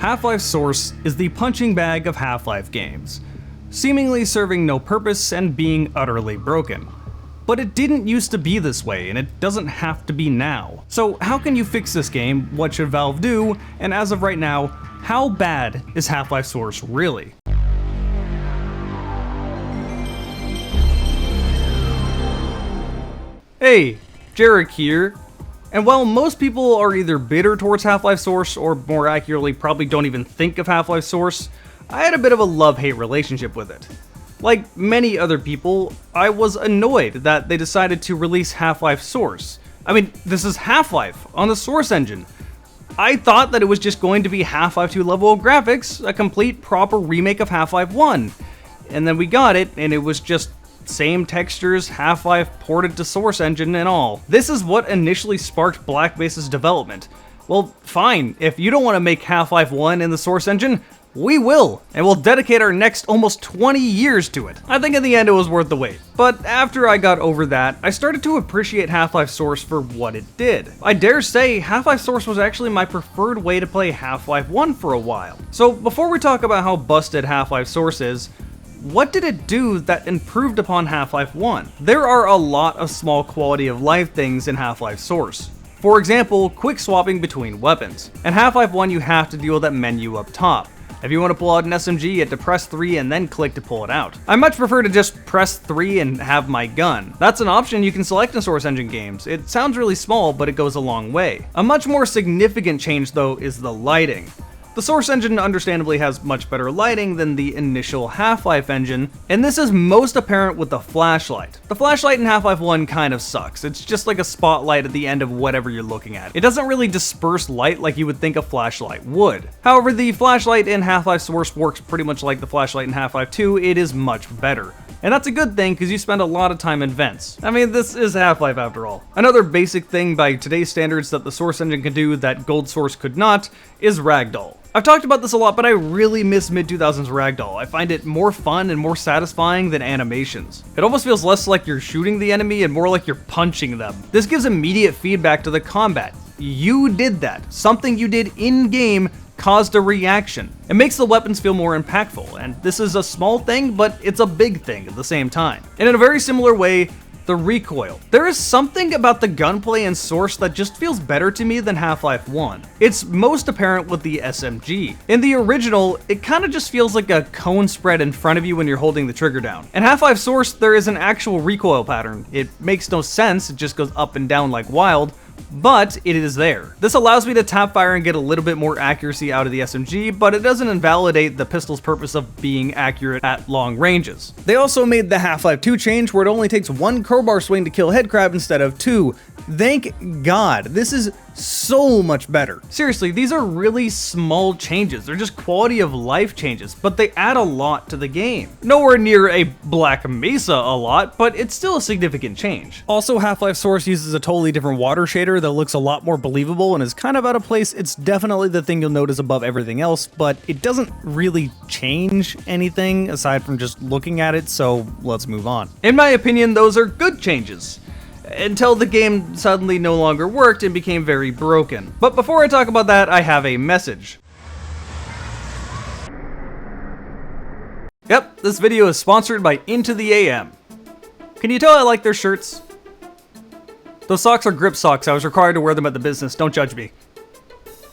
Half-Life Source is the punching bag of Half-Life games, seemingly serving no purpose and being utterly broken. But it didn't used to be this way, and it doesn't have to be now. So how can you fix this game, what should Valve do, and as of right now, how bad is Half-Life Source really? Hey, Jarek here. And while most people are either bitter towards Half-Life Source, or more accurately probably don't even think of Half-Life Source, I had a bit of a love-hate relationship with it. Like many other people, I was annoyed that they decided to release Half-Life Source. I mean, this is Half-Life on the Source engine. I thought that it was just going to be Half-Life 2 level of graphics, a complete proper remake of Half-Life 1. And then we got it, and it was just same textures, Half-Life ported to Source engine and all. This is what initially sparked Blackbase's development. Well, fine, if you don't want to make Half-Life 1 in the Source engine, we will, and we'll dedicate our next almost 20 years to it. I think in the end it was worth the wait. But after I got over that, I started to appreciate Half-Life Source for what it did. I dare say Half-Life Source was actually my preferred way to play Half-Life 1 for a while. So before we talk about how busted Half-Life Source is, what did it do that improved upon Half-Life 1? There are a lot of small quality of life things in Half-Life Source. For example, quick swapping between weapons. In Half-Life 1 you have to deal with that menu up top. If you want to pull out an SMG, you have to press 3 and then click to pull it out. I much prefer to just press 3 and have my gun. That's an option you can select in Source Engine games. It sounds really small, but it goes a long way. A much more significant change though is the lighting. The Source engine understandably has much better lighting than the initial Half-Life engine, and this is most apparent with the flashlight. The flashlight in Half-Life 1 kind of sucks. It's just like a spotlight at the end of whatever you're looking at. It doesn't really disperse light like you would think a flashlight would. However, the flashlight in Half-Life Source works pretty much like the flashlight in Half-Life 2. It is much better. And that's a good thing because you spend a lot of time in vents. I mean, this is Half-Life after all. Another basic thing by today's standards that the Source engine can do that Gold Source could not is ragdoll. I've talked about this a lot, but I really miss mid-2000s ragdoll. I find it more fun and more satisfying than animations. It almost feels less like you're shooting the enemy and more like you're punching them. This gives immediate feedback to the combat. You did that. Something you did in-game caused a reaction. It makes the weapons feel more impactful, and this is a small thing, but it's a big thing at the same time. And in a very similar way, the recoil. There is something about the gunplay in Source that just feels better to me than Half-Life 1. It's most apparent with the SMG. In the original, it kind of just feels like a cone spread in front of you when you're holding the trigger down. In Half-Life Source, there is an actual recoil pattern. It makes no sense, it just goes up and down like wild, but it is there. This allows me to tap fire and get a little bit more accuracy out of the SMG, but it doesn't invalidate the pistol's purpose of being accurate at long ranges. They also made the Half-Life 2 change where it only takes one crowbar swing to kill headcrab instead of 2. Thank God, this is so much better. Seriously, these are really small changes. They're just quality of life changes, but they add a lot to the game. Nowhere near a Black Mesa a lot, but it's still a significant change. Also, Half-Life Source uses a totally different water shader that looks a lot more believable and is kind of out of place. It's definitely the thing you'll notice above everything else, but it doesn't really change anything aside from just looking at it, so let's move on. In my opinion, those are good changes, until the game suddenly no longer worked and became very broken. But before I talk about that, I have a message. Yep, this video is sponsored by IntoTheAM. Can you tell I like their shirts? Those socks are grip socks. I was required to wear them at the business. Don't judge me.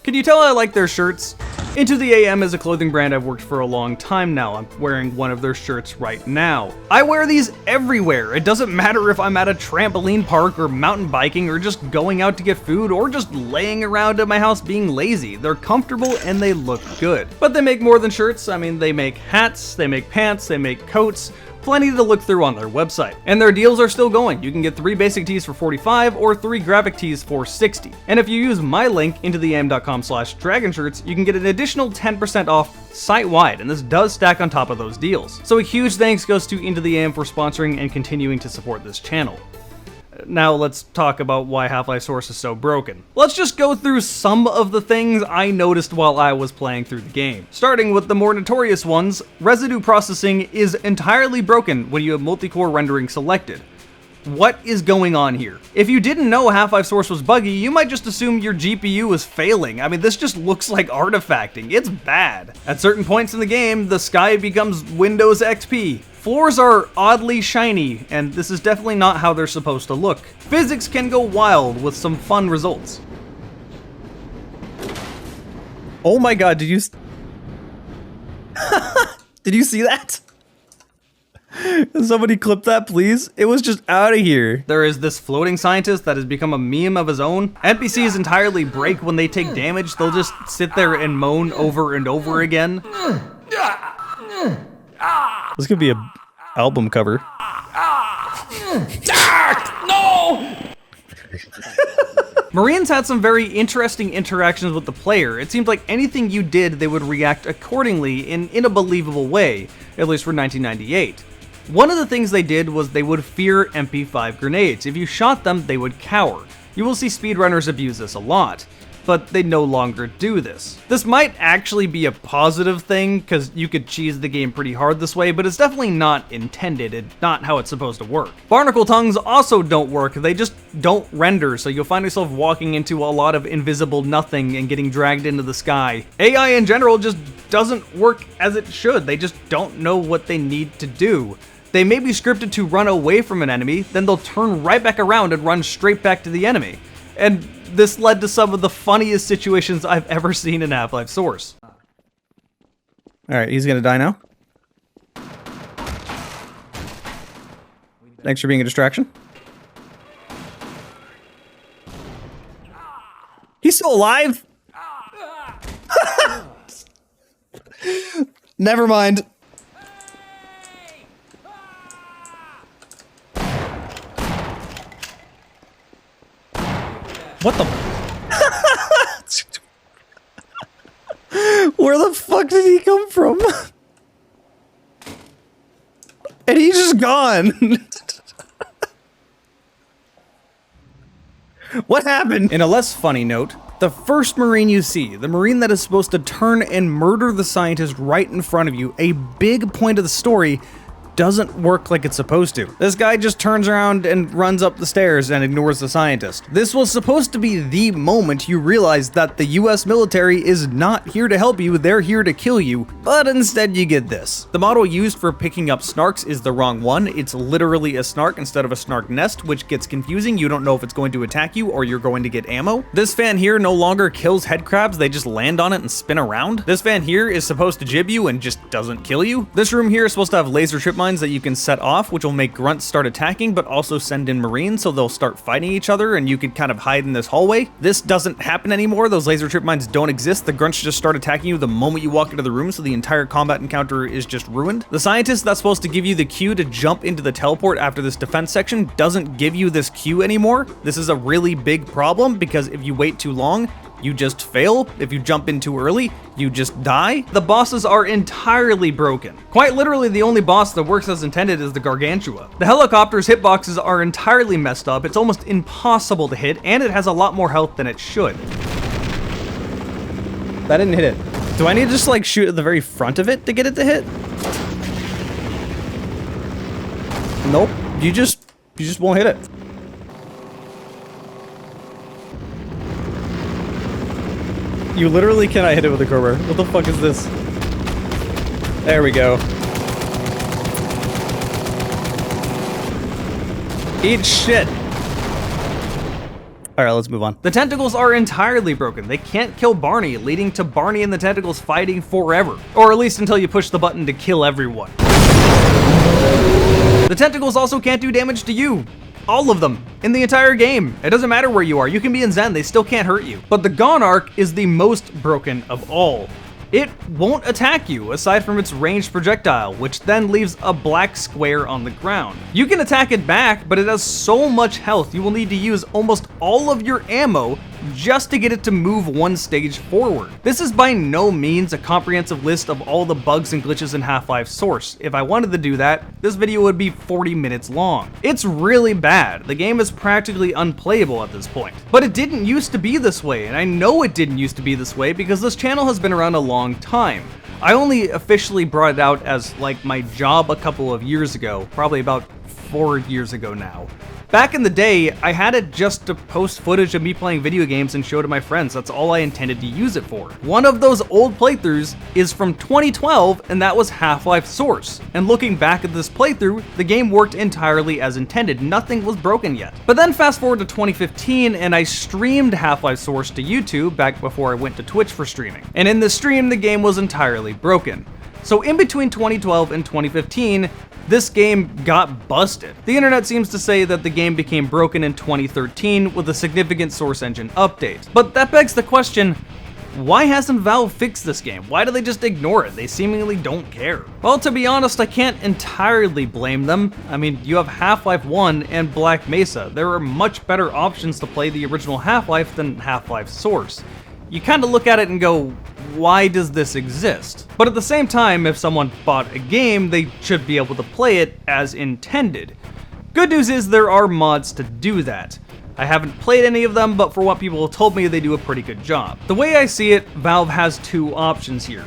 Can you tell I like their shirts? IntoTheAM is a clothing brand I've worked for a long time now. I'm wearing one of their shirts right now. I wear these everywhere. It doesn't matter if I'm at a trampoline park or mountain biking or just going out to get food or just laying around at my house being lazy. They're comfortable and they look good. But they make more than shirts. I mean, they make hats, they make pants, they make coats. Plenty to look through on their website. And their deals are still going. You can get 3 basic tees for $45 or 3 graphic tees for $60. And if you use my link, IntoTheAM.com/dragonshirts, you can get an additional 10% off site-wide, and this does stack on top of those deals. So a huge thanks goes to IntoTheAM for sponsoring and continuing to support this channel. Now let's talk about why Half-Life Source is so broken. Let's just go through some of the things I noticed while I was playing through the game. Starting with the more notorious ones, residue processing is entirely broken when you have multi-core rendering selected. What is going on here? If you didn't know Half-Life Source was buggy, you might just assume your GPU was failing. I mean, this just looks like artifacting. It's bad. At certain points in the game, the sky becomes Windows XP. Floors are oddly shiny, and this is definitely not how they're supposed to look. Physics can go wild with some fun results. Oh my god, did you did you see that? Somebody clip that, please? It was just out of here. There is this floating scientist that has become a meme of his own. NPCs entirely break when they take damage. They'll just sit there and moan over and over again. This could be a album cover. No! Marines had some very interesting interactions with the player. It seemed like anything you did, they would react accordingly in a believable way, at least for 1998. One of the things they did was they would fear MP5 grenades. If you shot them, they would cower. You will see speedrunners abuse this a lot, but they no longer do this. This might actually be a positive thing, because you could cheese the game pretty hard this way, but it's definitely not intended and not how it's supposed to work. Barnacle tongues also don't work, they just don't render, so you'll find yourself walking into a lot of invisible nothing and getting dragged into the sky. AI in general just doesn't work as it should, they just don't know what they need to do. They may be scripted to run away from an enemy, then they'll turn right back around and run straight back to the enemy. And this led to some of the funniest situations I've ever seen in Half-Life Source. Alright, he's gonna die now. Thanks for being a distraction. He's still alive? Never mind. What the? Where the fuck did he come from? And he's just gone. What happened? In a less funny note, the first Marine you see, the Marine that is supposed to turn and murder the scientist right in front of you, a big point of the story, doesn't work like it's supposed to. This guy just turns around and runs up the stairs and ignores the scientist. This was supposed to be the moment you realize that the US military is not here to help you, they're here to kill you, but instead you get this. The model used for picking up snarks is the wrong one. It's literally a snark instead of a snark nest, which gets confusing. You don't know if it's going to attack you or you're going to get ammo. This fan here no longer kills head crabs, they just land on it and spin around. This fan here is supposed to jib you and just doesn't kill you. This room here is supposed to have laser trip mines that you can set off, which will make grunts start attacking, but also send in Marines, so they'll start fighting each other, and you can kind of hide in this hallway. This doesn't happen anymore. Those laser trip mines don't exist. The grunts just start attacking you the moment you walk into the room, so the entire combat encounter is just ruined. The scientist that's supposed to give you the cue to jump into the teleport after this defense section doesn't give you this cue anymore. This is a really big problem, because if you wait too long, you just fail. If you jump in too early, you just die. The bosses are entirely broken. Quite literally, the only boss that works as intended is the Gargantua. The helicopter's hitboxes are entirely messed up. It's almost impossible to hit, and it has a lot more health than it should. That didn't hit it. Do I need to just like shoot at the very front of it to get it to hit? Nope. You just won't hit it. You literally cannot hit it with a crowbar. What the fuck is this? There we go. Eat shit. Alright, let's move on. The tentacles are entirely broken. They can't kill Barney, leading to Barney and the tentacles fighting forever. Or at least until you push the button to kill everyone. The tentacles also can't do damage to you. All of them, in the entire game. It doesn't matter where you are, you can be in Zen, they still can't hurt you. But the Gonarch is the most broken of all. It won't attack you, aside from its ranged projectile, which then leaves a black square on the ground. You can attack it back, but it has so much health, you will need to use almost all of your ammo just to get it to move one stage forward. This is by no means a comprehensive list of all the bugs and glitches in Half-Life Source. If I wanted to do that, this video would be 40 minutes long. It's really bad. The game is practically unplayable at this point. But it didn't used to be this way, and I know it didn't used to be this way because this channel has been around a long time. I only officially brought it out as like my job a couple of years ago, probably about 4 years ago now. Back in the day, I had it just to post footage of me playing video games and show to my friends. That's all I intended to use it for. One of those old playthroughs is from 2012, and that was Half-Life Source. And looking back at this playthrough, the game worked entirely as intended. Nothing was broken yet. But then fast forward to 2015, and I streamed Half-Life Source to YouTube back before I went to Twitch for streaming. And in the stream, the game was entirely broken. So in between 2012 and 2015, this game got busted. The internet seems to say that the game became broken in 2013 with a significant Source engine update. But that begs the question, why hasn't Valve fixed this game? Why do they just ignore it? They seemingly don't care. Well, to be honest, I can't entirely blame them. I mean, you have Half-Life 1 and Black Mesa. There are much better options to play the original Half-Life than Half-Life Source. You kind of look at it and go, why does this exist? But at the same time, if someone bought a game, they should be able to play it as intended. Good news is there are mods to do that. I haven't played any of them, but for what people have told me, they do a pretty good job. The way I see it, Valve has two options here.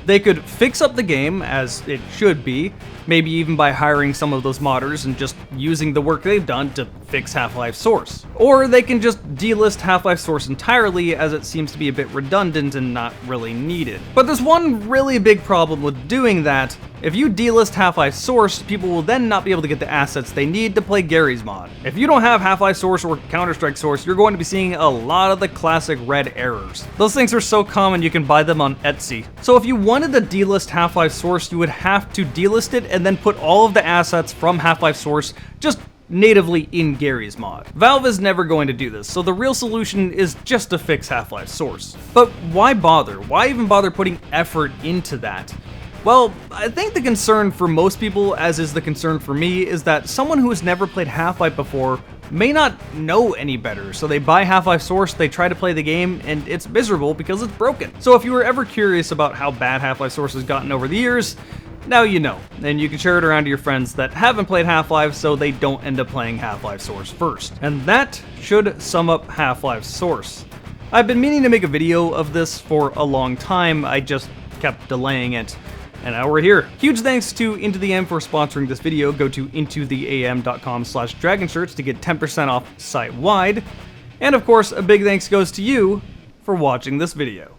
They could fix up the game as it should be, maybe even by hiring some of those modders and just using the work they've done to fix Half-Life Source. Or they can just delist Half-Life Source entirely, as it seems to be a bit redundant and not really needed. But there's one really big problem with doing that. If you delist Half-Life Source, people will then not be able to get the assets they need to play Gary's mod. If you don't have Half-Life Source or Counter-Strike Source, you're going to be seeing a lot of the classic red errors. Those things are so common you can buy them on Etsy. So if you wanted to delist Half-Life Source, you would have to delist it and then put all of the assets from Half-Life Source just natively in Gary's mod. Valve is never going to do this, so the real solution is just to fix Half-Life Source. But why bother? Why even bother putting effort into that? Well, I think the concern for most people, as is the concern for me, is that someone who has never played Half-Life before may not know any better, so they buy Half-Life Source, they try to play the game, and it's miserable because it's broken. So if you were ever curious about how bad Half-Life Source has gotten over the years, now you know, and you can share it around to your friends that haven't played Half-Life so they don't end up playing Half-Life Source first. And that should sum up Half-Life Source. I've been meaning to make a video of this for a long time, I just kept delaying it. And now we're here. Huge thanks to IntoTheAM for sponsoring this video. Go to intotheam.com/dragonshirts to get 10% off site-wide. And of course, a big thanks goes to you for watching this video.